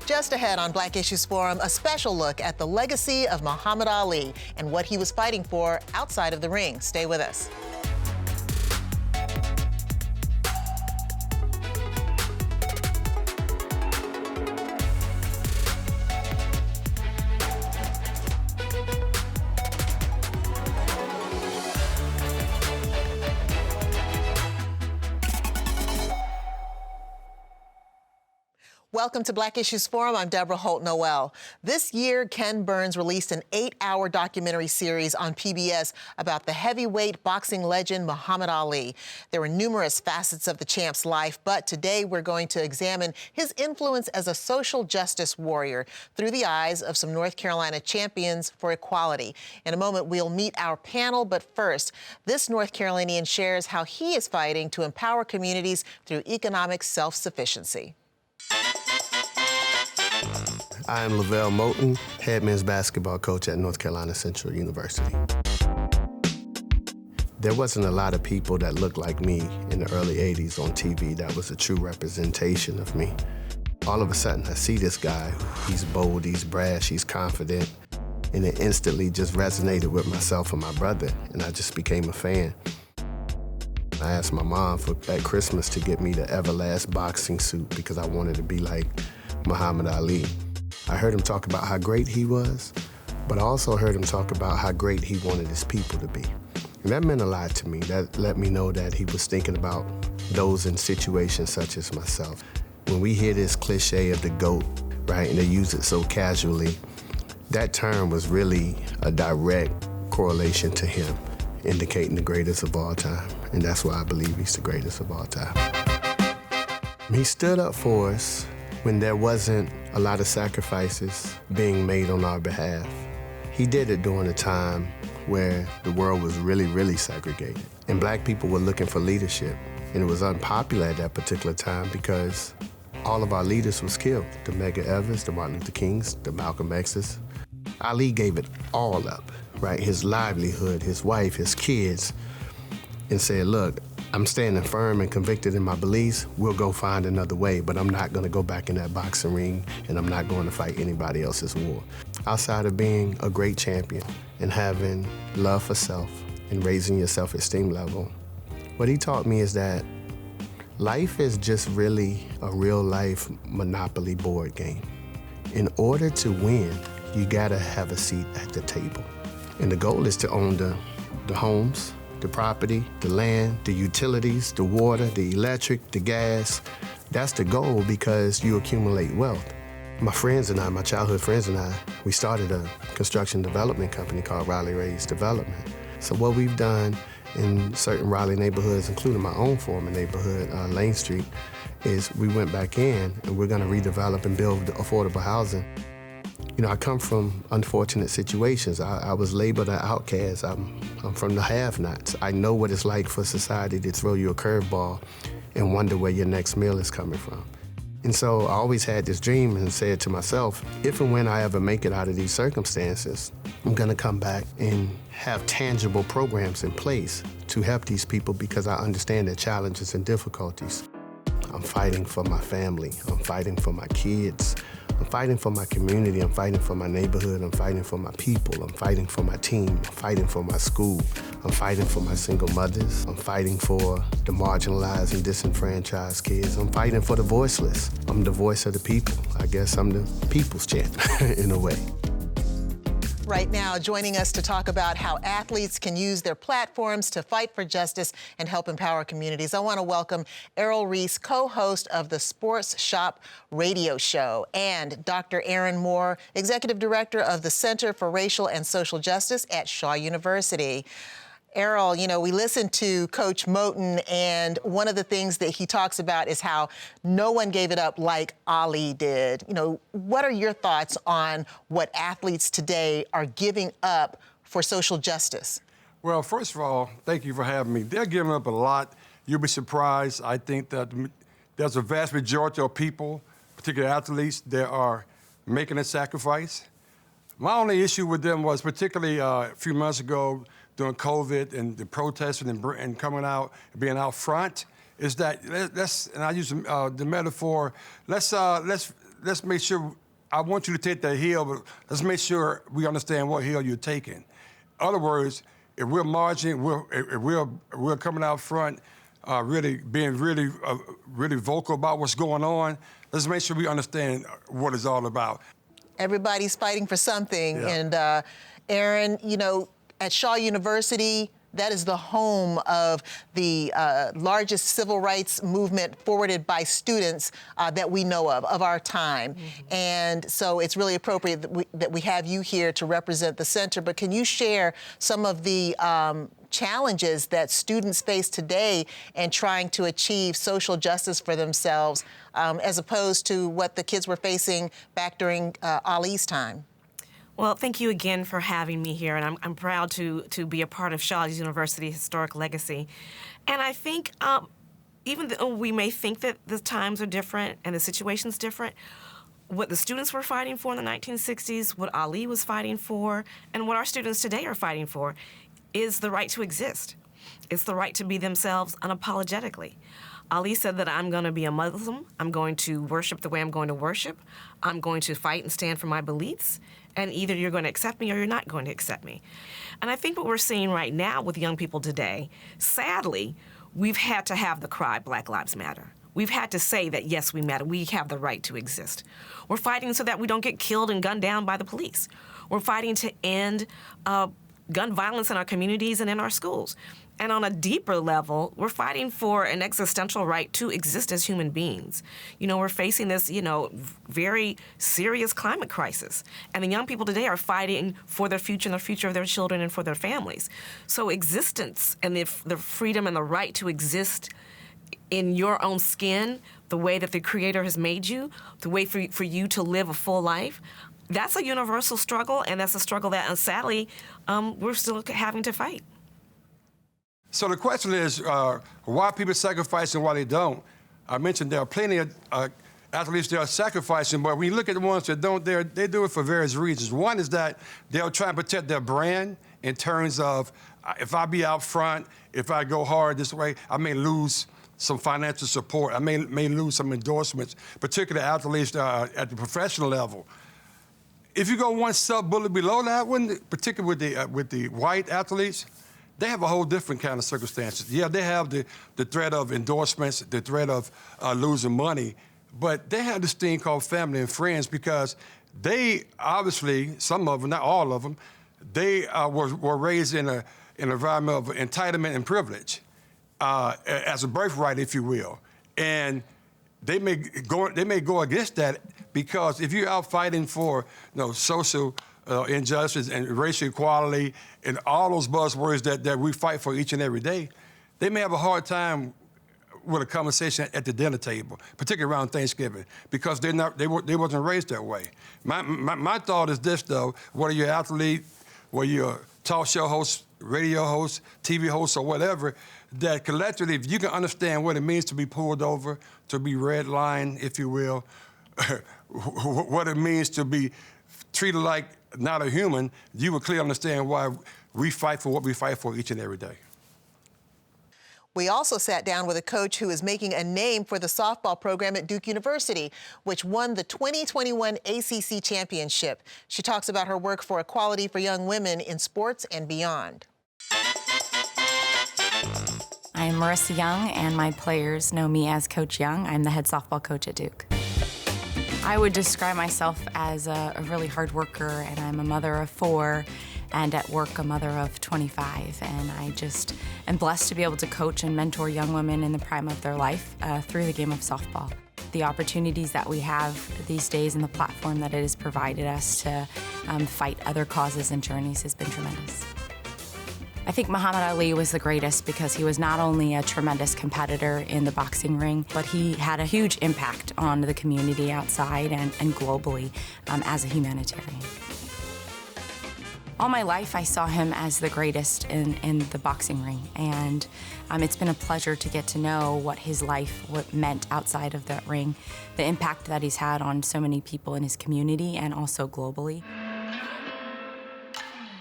Just ahead on Black Issues Forum, a special look at the legacy of Muhammad Ali and what he was fighting for outside of the ring. Stay with us. Welcome to Black Issues Forum. I'm Deborah Holt-Noel. This year, Ken Burns released an 8-hour documentary series on PBS about the heavyweight boxing legend Muhammad Ali. There were numerous facets of the champ's life, but today we're going to examine his influence as a social justice warrior through the eyes of some North Carolina champions for equality. In a moment, we'll meet our panel, but first, this North Carolinian shares how he is fighting to empower communities through economic self-sufficiency. I am LeVelle Moton, head men's basketball coach at North Carolina Central University. There wasn't a lot of people that looked like me in the early 80s on TV that was a true representation of me. All of a sudden, I see this guy. He's bold, he's brash, he's confident, and it instantly just resonated with myself and my brother, and I just became a fan. I asked my mom at Christmas to get me the Everlast boxing suit because I wanted to be like Muhammad Ali. I heard him talk about how great he was, but I also heard him talk about how great he wanted his people to be. And that meant a lot to me. That let me know that he was thinking about those in situations such as myself. When we hear this cliche of the GOAT, right, and they use it so casually, that term was really a direct correlation to him, indicating the greatest of all time. And that's why I believe he's the greatest of all time. He stood up for us when there wasn't a lot of sacrifices being made on our behalf. He did it during a time where the world was really, really segregated. And black people were looking for leadership. And it was unpopular at that particular time because all of our leaders was killed. The Medgar Evers, the Martin Luther Kings, the Malcolm X's. Ali gave it all up, right? His livelihood, his wife, his kids, and said, look, I'm standing firm and convicted in my beliefs. We'll go find another way, but I'm not gonna go back in that boxing ring, and I'm not going to fight anybody else's war. Outside of being a great champion and having love for self and raising your self-esteem level, what he taught me is that life is just really a real-life Monopoly board game. In order to win, you gotta have a seat at the table. And the goal is to own the homes, the property, the land, the utilities, the water, the electric, the gas. That's the goal because you accumulate wealth. My friends and I, my childhood friends and I, we started a construction development company called Arvetra Jones Development. So what we've done in certain Raleigh neighborhoods, including my own former neighborhood, Lane Street, is we went back in and we're gonna redevelop and build affordable housing. You know, I come from unfortunate situations. I was labeled an outcast. I'm from the have-nots. I know what it's like for society to throw you a curveball and wonder where your next meal is coming from. And so I always had this dream and said to myself, if and when I ever make it out of these circumstances, I'm gonna come back and have tangible programs in place to help these people because I understand their challenges and difficulties. I'm fighting for my family. I'm fighting for my kids. I'm fighting for my community, I'm fighting for my neighborhood, I'm fighting for my people, I'm fighting for my team, I'm fighting for my school, I'm fighting for my single mothers, I'm fighting for the marginalized and disenfranchised kids, I'm fighting for the voiceless. I'm the voice of the people. I guess I'm the people's champ in a way. Right now, joining us to talk about how athletes can use their platforms to fight for justice and help empower communities, I want to welcome Erroll Reese, co-host of the Sports Shop radio show, and Dr. Erin Moore, Executive Director of the Center for Racial and Social Justice at Shaw University. Erroll, you know, we listened to Coach Moton, and one of the things that he talks about is how no one gave it up like Ali did. You know, what are your thoughts on what athletes today are giving up for social justice? Well, first of all, thank you for having me. They're giving up a lot. You'll be surprised. I think that there's a vast majority of people, particularly athletes, that are making a sacrifice. My only issue with them was particularly a few months ago, during COVID and the protesting and coming out and being out front, is that let's, and I use the metaphor, let's let's make sure, I want you to take that hill, but let's make sure we understand what hill you're taking. In other words, if we're marching, if we're coming out front, really being really vocal about what's going on, let's make sure we understand what it's all about. Everybody's fighting for something. Yeah. And Erin, you know, at Shaw University, that is the home of the largest civil rights movement forwarded by students that we know of our time. Mm-hmm. And so it's really appropriate that we have you here to represent the center. But can you share some of the challenges that students face today in trying to achieve social justice for themselves, as opposed to what the kids were facing back during Ali's time? Well, thank you again for having me here, and I'm proud to be a part of Shaw University's historic legacy. And I think even though we may think that the times are different and the situation's different, what the students were fighting for in the 1960s, what Ali was fighting for, and what our students today are fighting for is the right to exist. It's the right to be themselves unapologetically. Ali said that I'm going to be a Muslim, I'm going to worship the way I'm going to worship, I'm going to fight and stand for my beliefs, and either you're going to accept me or you're not going to accept me. And I think what we're seeing right now with young people today, sadly, we've had to have the cry, Black Lives Matter. We've had to say that, yes, we matter. We have the right to exist. We're fighting so that we don't get killed and gunned down by the police. We're fighting to end gun violence in our communities and in our schools. And on a deeper level, we're fighting for an existential right to exist as human beings. You know, we're facing this, very serious climate crisis. And the young people today are fighting for their future and the future of their children and for their families. So existence and the freedom and the right to exist in your own skin, the way that the Creator has made you, the way for you to live a full life, that's a universal struggle, and that's a struggle that, sadly, we're still having to fight. So the question is, why people sacrifice and why they don't? I mentioned there are plenty of athletes that are sacrificing, but when you look at the ones that don't, they do it for various reasons. One is that they'll try and protect their brand in terms of, if I be out front, if I go hard this way, I may lose some financial support. I may lose some endorsements, particularly athletes at the professional level. If you go one sub-bullet below that one, particularly with the white athletes, they have a whole different kind of circumstances. Yeah, they have the threat of endorsements, the threat of losing money, but they have this thing called family and friends because they obviously, some of them, not all of them, they were raised in an environment of entitlement and privilege, as a birthright, if you will. And they may go against that because if you're out fighting for social injustice and racial equality and all those buzzwords that we fight for each and every day, they may have a hard time with a conversation at the dinner table, particularly around Thanksgiving, because they wasn't raised that way. My thought is this, though: whether you're an athlete, whether you're a talk show host, radio host, TV host, or whatever, that collectively, if you can understand what it means to be pulled over, to be redlined, if you will, what it means to be treated like not a human, you will clearly understand why we fight for what we fight for each and every day. We also sat down with a coach who is making a name for the softball program at Duke University, which won the 2021 ACC championship. She talks about her work for equality for young women in sports and beyond. I'm Marissa Young, and my players know me as Coach Young. I'm the head softball coach at Duke. I would describe myself as a really hard worker, and I'm a mother of 4, and at work a mother of 25. And I just am blessed to be able to coach and mentor young women in the prime of their life through the game of softball. The opportunities that we have these days and the platform that it has provided us to fight other causes and journeys has been tremendous. I think Muhammad Ali was the greatest because he was not only a tremendous competitor in the boxing ring, but he had a huge impact on the community outside and globally as a humanitarian. All my life, I saw him as the greatest in the boxing ring, and it's been a pleasure to get to know what his life meant outside of that ring, the impact that he's had on so many people in his community and also globally.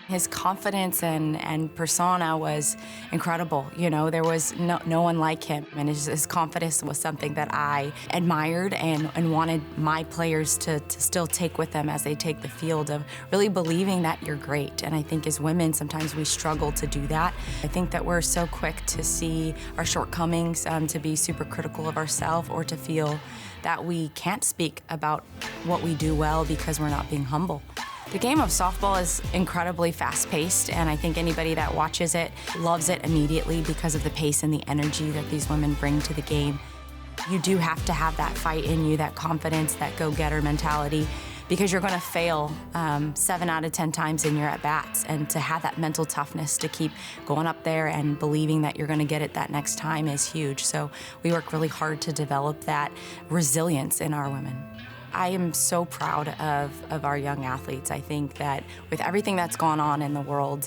His confidence and persona was incredible. You know, there was no one like him. And his confidence was something that I admired and wanted my players to still take with them as they take the field, of really believing that you're great. And I think as women, sometimes we struggle to do that. I think that we're so quick to see our shortcomings, to be super critical of ourselves, or to feel that we can't speak about what we do well because we're not being humble. The game of softball is incredibly fast-paced, and I think anybody that watches it loves it immediately because of the pace and the energy that these women bring to the game. You do have to have that fight in you, that confidence, that go-getter mentality, because you're going to fail 7 out of 10 times in your at-bats, and to have that mental toughness to keep going up there and believing that you're going to get it that next time is huge. So we work really hard to develop that resilience in our women. I am so proud of our young athletes. I think that with everything that's gone on in the world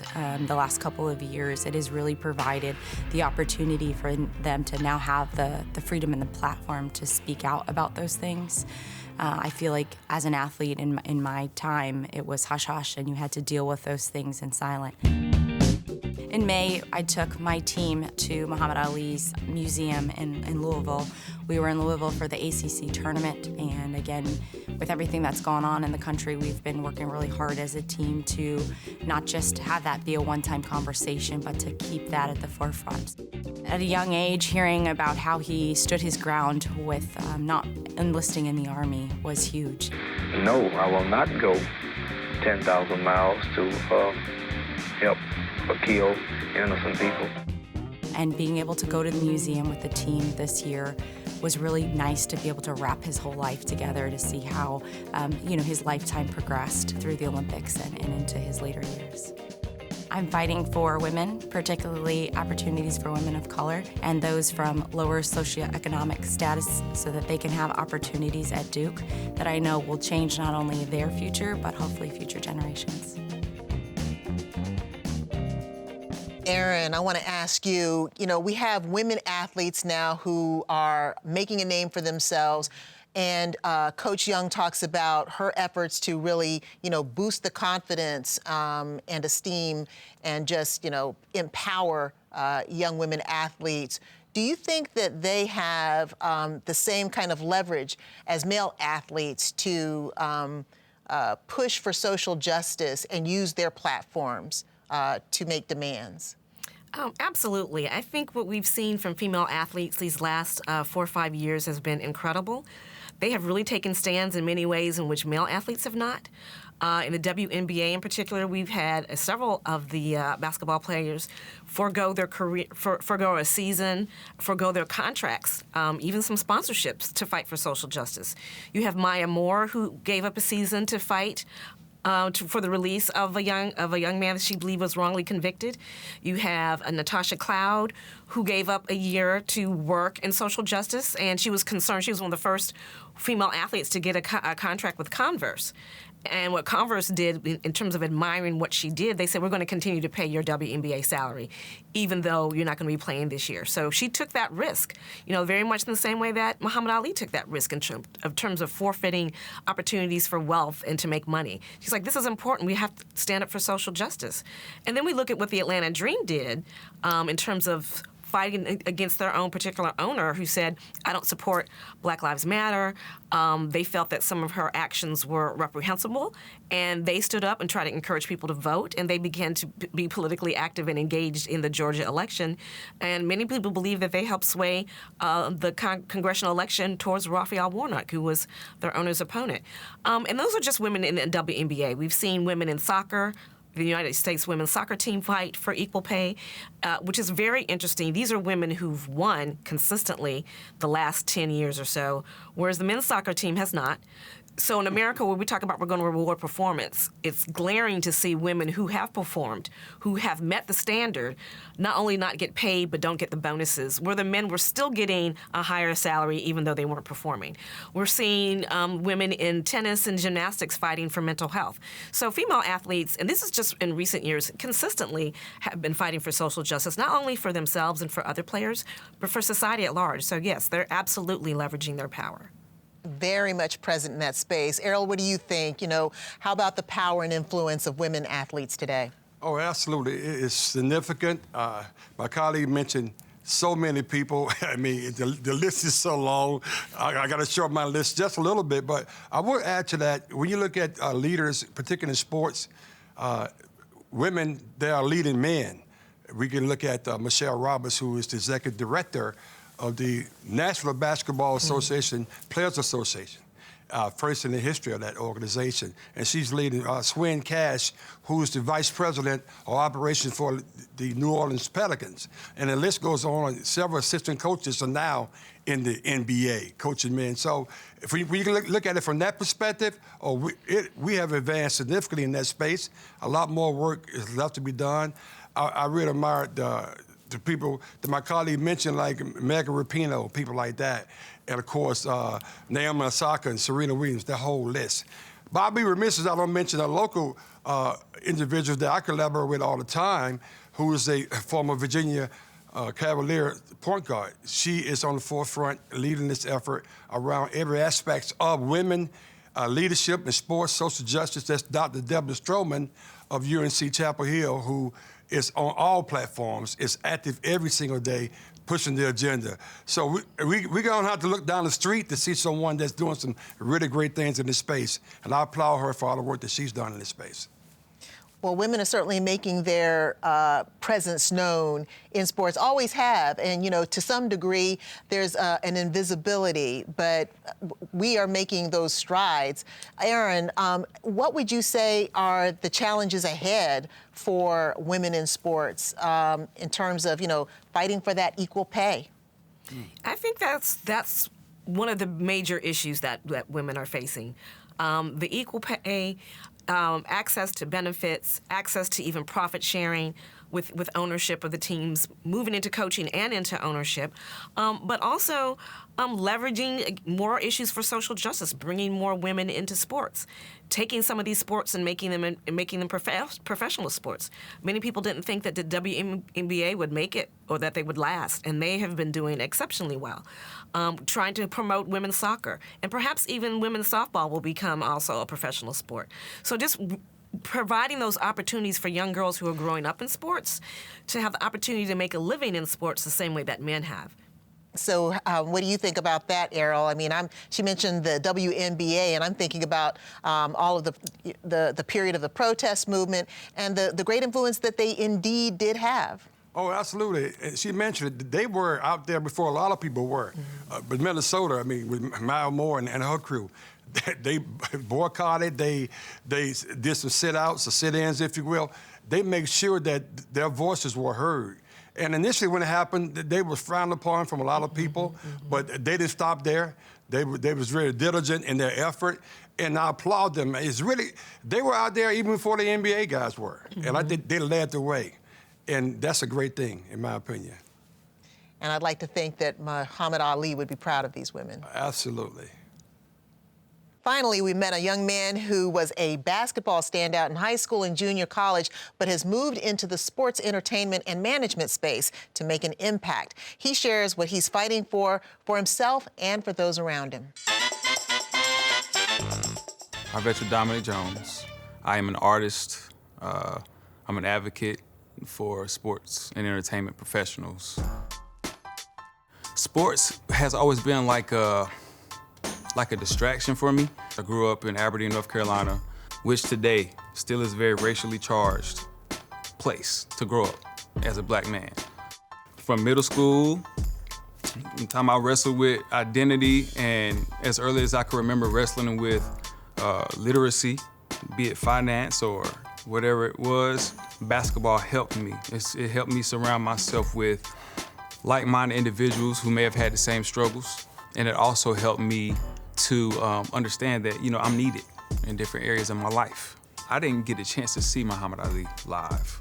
the last couple of years, it has really provided the opportunity for them to now have the freedom and the platform to speak out about those things. I feel like as an athlete in my time, it was hush-hush, and you had to deal with those things in silence. In May, I took my team to Muhammad Ali's museum in Louisville. We were in Louisville for the ACC tournament, and again, with everything that's gone on in the country, we've been working really hard as a team to not just have that be a one-time conversation, but to keep that at the forefront. At a young age, hearing about how he stood his ground with not enlisting in the Army was huge. No, I will not go 10,000 miles to help or kill innocent people. And being able to go to the museum with the team this year was really nice, to be able to wrap his whole life together, to see how his lifetime progressed through the Olympics and into his later years. I'm fighting for women, particularly opportunities for women of color and those from lower socioeconomic status, so that they can have opportunities at Duke that I know will change not only their future, but hopefully future generations. Erin, I want to ask you, we have women athletes now who are making a name for themselves, and Coach Young talks about her efforts to really, boost the confidence and esteem and just, empower young women athletes. Do you think that they have the same kind of leverage as male athletes to push for social justice and use their platforms to make demands? Absolutely. I think what we've seen from female athletes these last 4 or 5 years has been incredible. They have really taken stands in many ways in which male athletes have not. In the WNBA in particular, we've had several of the basketball players forego their career, forego a season, forego their contracts, even some sponsorships to fight for social justice. You have Maya Moore, who gave up a season to fight for the release of a young man that she believed was wrongly convicted. You have Natasha Cloud, who gave up a year to work in social justice, and she was concerned. She was one of the first female athletes to get a contract with Converse. And what Converse did in terms of admiring what she did, they said, we're going to continue to pay your WNBA salary, even though you're not going to be playing this year. So she took that risk, very much in the same way that Muhammad Ali took that risk in terms of forfeiting opportunities for wealth and to make money. She's like, this is important. We have to stand up for social justice. And then we look at what the Atlanta Dream did in terms of fighting against their own particular owner, who said, I don't support Black Lives Matter. They felt that some of her actions were reprehensible, and they stood up and tried to encourage people to vote, and they began to be politically active and engaged in the Georgia election. And many people believe that they helped sway the congressional election towards Raphael Warnock, who was their owner's opponent. And those are just women in the WNBA. We've seen women in soccer. The United States women's soccer team fight for equal pay, which is very interesting. These are women who've won consistently the last 10 years or so, whereas the men's soccer team has not. So in America, where we talk about we're going to reward performance, it's glaring to see women who have performed, who have met the standard, not only not get paid, but don't get the bonuses, where the men were still getting a higher salary even though they weren't performing. We're seeing women in tennis and gymnastics fighting for mental health. So female athletes, and this is just in recent years, consistently have been fighting for social justice, not only for themselves and for other players, but for society at large. So yes, they're absolutely leveraging their power. Very much present in that space. Erroll, what do you think? How about the power and influence of women athletes today? Oh, absolutely. It is significant. My colleague mentioned so many people. I mean, the list is so long. I got to shorten my list just a little bit. But I would add to that, when you look at leaders, particularly in sports, women, they are leading men. We can look at Michelle Roberts, who is the executive director of the National Basketball Association, Players Association. First in the history of that organization. And she's leading Swin Cash, who's the vice president of operations for the New Orleans Pelicans. And the list goes on. Several assistant coaches are now in the NBA, coaching men. So if we can look at it from that perspective, we have advanced significantly in that space. A lot more work is left to be done. I really admire the people that my colleague mentioned, like Megan Rapinoe, people like that. And of course, Naomi Osaka and Serena Williams, that whole list. But I'll be remiss if I don't mention a local individual that I collaborate with all the time, who is a former Virginia Cavalier point guard. She is on the forefront leading this effort around every aspect of women leadership in sports, social justice. That's Dr. Deborah Stroman of UNC Chapel Hill, who is on all platforms, is active every single day, pushing the agenda. So we're going to have to look down the street to see someone that's doing some really great things in this space. And I applaud her for all the work that she's done in this space. Well, women are certainly making their presence known in sports, always have. And, you know, to some degree, there's an invisibility, but we are making those strides. Erin, what would you say are the challenges ahead for women in sports in terms of, you know, fighting for that equal pay? I think that's one of the major issues that women are facing. The equal pay, access to benefits, access to even profit sharing with ownership of the teams, moving into coaching and into ownership, but also leveraging more issues for social justice, bringing more women into sports, taking some of these sports and making them professional sports. Many people didn't think that the WNBA would make it or that they would last, and they have been doing exceptionally well. Trying to promote women's soccer, and perhaps even women's softball will become also a professional sport. So just providing those opportunities for young girls who are growing up in sports to have the opportunity to make a living in sports the same way that men have. So what do you think about that, Errol? I mean, she mentioned the WNBA, and I'm thinking about all of the period of the protest movement and the great influence that they indeed did have. Oh, absolutely. She mentioned it. They were out there before a lot of people were. But Minnesota, I mean, with Maya Moore and her crew, they boycotted, they did some sit-outs or sit-ins, if you will. They made sure that their voices were heard. And initially when it happened, they were frowned upon from a lot of people, but they didn't stop there. They was very diligent in their effort, and I applaud them. It's really, they were out there even before the NBA guys were, and I think they led the way. And that's a great thing, in my opinion. And I'd like to think that Muhammad Ali would be proud of these women. Absolutely. Finally, we met a young man who was a basketball standout in high school and junior college, but has moved into the sports entertainment and management space to make an impact. He shares what he's fighting for himself and for those around him. Arvetra Jones. I am an artist. I'm an advocate for sports and entertainment professionals. Sports has always been like a distraction for me. I grew up in Aberdeen, North Carolina, which today still is a very racially charged place to grow up as a black man. From middle school, the time I wrestled with identity, and as early as I can remember wrestling with literacy, be it finance or whatever it was, basketball helped me. It helped me surround myself with like-minded individuals who may have had the same struggles, and it also helped me to understand that, you know, I'm needed in different areas of my life. I didn't get a chance to see Muhammad Ali live.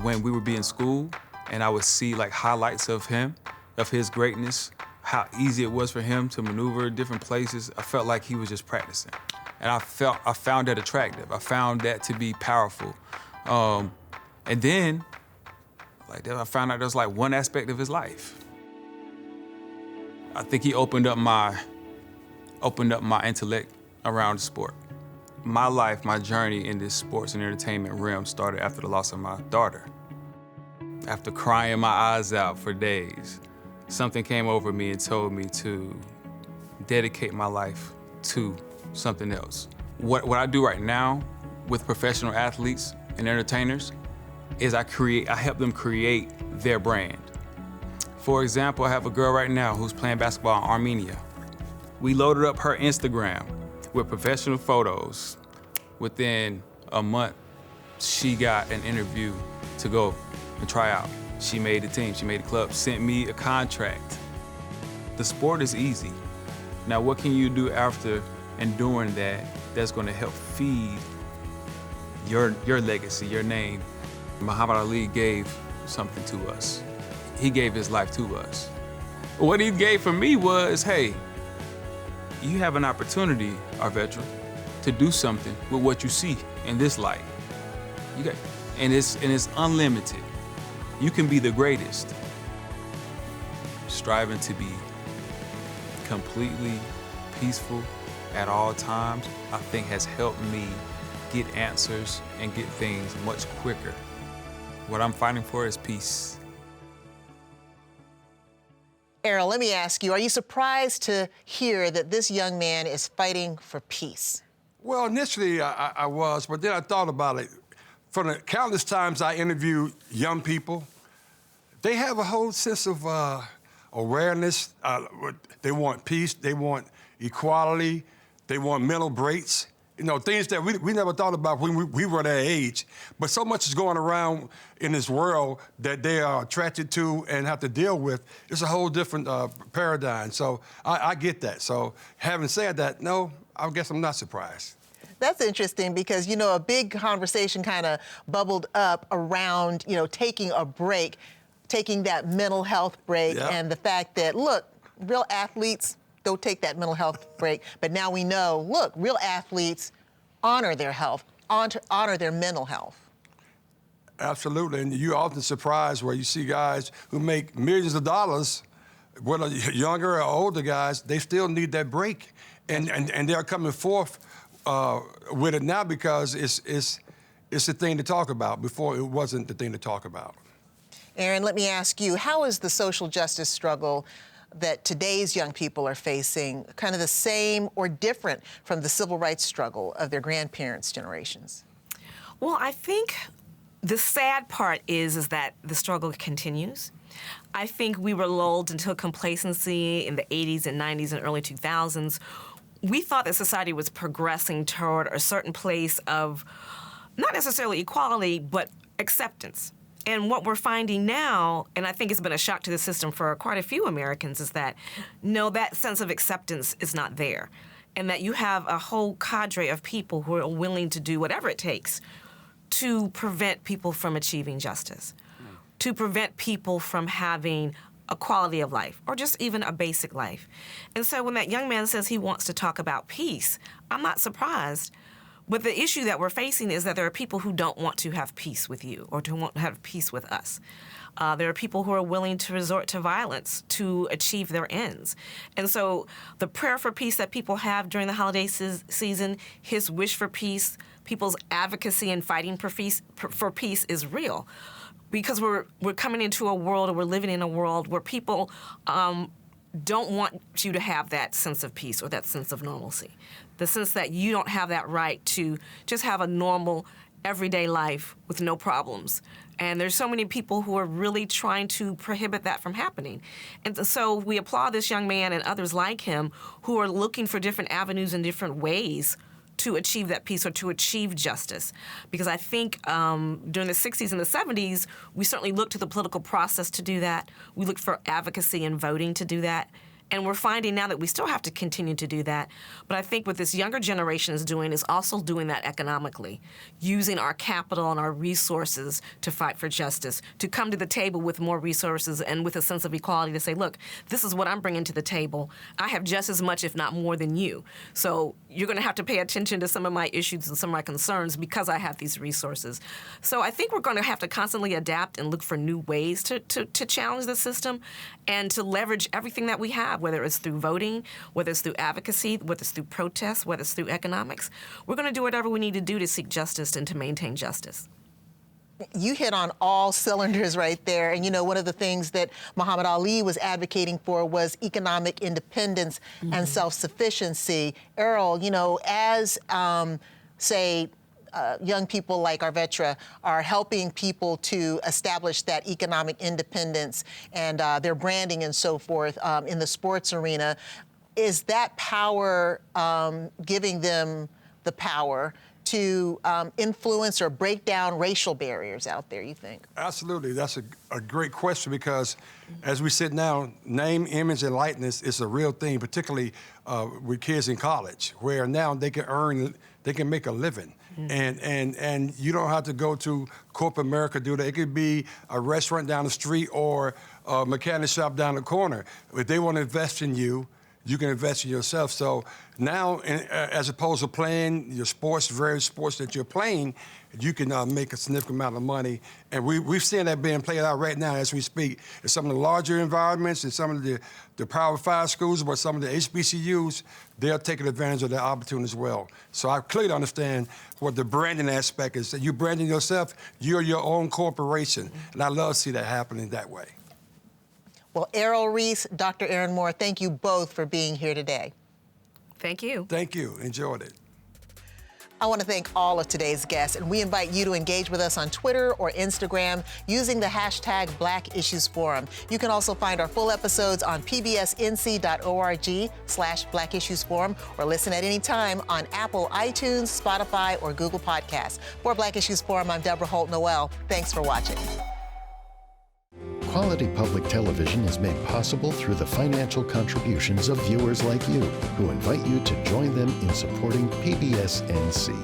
When we would be in school and I would see like highlights of him, of his greatness, how easy it was for him to maneuver different places, I felt like he was just practicing. And I found that attractive. I found that to be powerful. And then, I found out there was like one aspect of his life. I think he opened up my intellect around the sport. My life, my journey in this sports and entertainment realm started after the loss of my daughter. After crying my eyes out for days, something came over me and told me to dedicate my life to something else. What I do right now with professional athletes and entertainers is I help them create their brand. For example, I have a girl right now who's playing basketball in Armenia. We loaded up her Instagram with professional photos. Within a month, she got an interview to go and try out. She made the team, she made the club, sent me a contract. The sport is easy. Now, what can you do after and during that that's gonna help feed your legacy, your name? Muhammad Ali gave something to us. He gave his life to us. What he gave for me was, hey, you have an opportunity, Arvetra, to do something with what you see in this light. And it's unlimited. You can be the greatest. Striving to be completely peaceful at all times, I think has helped me get answers and get things much quicker. What I'm fighting for is peace. Errol, let me ask you, are you surprised to hear that this young man is fighting for peace? Well, initially I was, but then I thought about it. From the countless times I interviewed young people, they have a whole sense of awareness. They want peace, they want equality, they want mental breaks. You know, things that we never thought about when we were that age. But so much is going around in this world that they are attracted to and have to deal with. It's a whole different paradigm. So I get that. So having said that, no, I guess I'm not surprised. That's interesting because, you know, a big conversation kind of bubbled up around, you know, taking a break, taking that mental health break, Yep. and the fact that, look, real athletes don't take that mental health break. But now we know, look, real athletes honor their health, honor their mental health. Absolutely, and you're often surprised where you see guys who make millions of dollars, whether younger or older guys, they still need that break. And they're coming forth with it now because it's the thing to talk about. Before, it wasn't the thing to talk about. Erin, let me ask you, how is the social justice struggle that today's young people are facing kind of the same or different from the civil rights struggle of their grandparents' generations? Well, I think the sad part is that the struggle continues. I think we were lulled into complacency in the 80s and 90s and early 2000s. We thought that society was progressing toward a certain place of not necessarily equality, but acceptance. And what we're finding now, and I think it's been a shock to the system for quite a few Americans, is that, no, that sense of acceptance is not there. And that you have a whole cadre of people who are willing to do whatever it takes to prevent people from achieving justice, to prevent people from having a quality of life, or just even a basic life. And so when that young man says he wants to talk about peace, I'm not surprised. But the issue that we're facing is that there are people who don't want to have peace with you or to want to have peace with us. There are people who are willing to resort to violence to achieve their ends. And so the prayer for peace that people have during the holiday season, his wish for peace, people's advocacy and fighting for peace is real. Because we're coming into a world, or we're living in a world where people don't want you to have that sense of peace or that sense of normalcy. The sense that you don't have that right to just have a normal, everyday life with no problems. And there's so many people who are really trying to prohibit that from happening. And so we applaud this young man and others like him who are looking for different avenues and different ways to achieve that peace or to achieve justice. Because I think during the 60s and the 70s, we certainly looked to the political process to do that. We looked for advocacy and voting to do that. And we're finding now that we still have to continue to do that. But I think what this younger generation is doing is also doing that economically, using our capital and our resources to fight for justice, to come to the table with more resources and with a sense of equality to say, look, this is what I'm bringing to the table. I have just as much, if not more, than you. So you're going to have to pay attention to some of my issues and some of my concerns because I have these resources. So I think we're going to have to constantly adapt and look for new ways to challenge the system and to leverage everything that we have. whether it's through voting, whether it's through advocacy, whether it's through protests, whether it's through economics. We're going to do whatever we need to do to seek justice and to maintain justice. You hit on all cylinders right there. And, you know, one of the things that Muhammad Ali was advocating for was economic independence and self-sufficiency. Erroll, you know, as, say, young people like Arvetra are helping people to establish that economic independence and their branding and so forth in the sports arena, is that power giving them the power to influence or break down racial barriers out there, you think? Absolutely. That's a great question because as we sit now, name, image, and likeness is a real thing, particularly with kids in college, where now they can make a living. And you don't have to go to corporate America to do that. It could be a restaurant down the street or a mechanic shop down the corner. If they want to invest in you, you can invest in yourself. So now, as opposed to playing your sports, various sports that you're playing, you can make a significant amount of money. And we've seen that being played out right now as we speak. In some of the larger environments, in some of the Power 5 schools, but some of the HBCUs, they're taking advantage of that opportunity as well. So I clearly understand what the branding aspect is. That you branding yourself, you're your own corporation. And I love to see that happening that way. Well, Erroll Reese, Dr. Erin Moore, thank you both for being here today. Thank you. Thank you. Enjoyed it. I want to thank all of today's guests, and we invite you to engage with us on Twitter or Instagram using the hashtag Black Issues Forum. You can also find our full episodes on pbsnc.org/Black Issues Forum or listen at any time on Apple, iTunes, Spotify, or Google Podcasts. For Black Issues Forum, I'm Deborah Holt-Noel. Thanks for watching. Quality public television is made possible through the financial contributions of viewers like you, who invite you to join them in supporting PBS NC.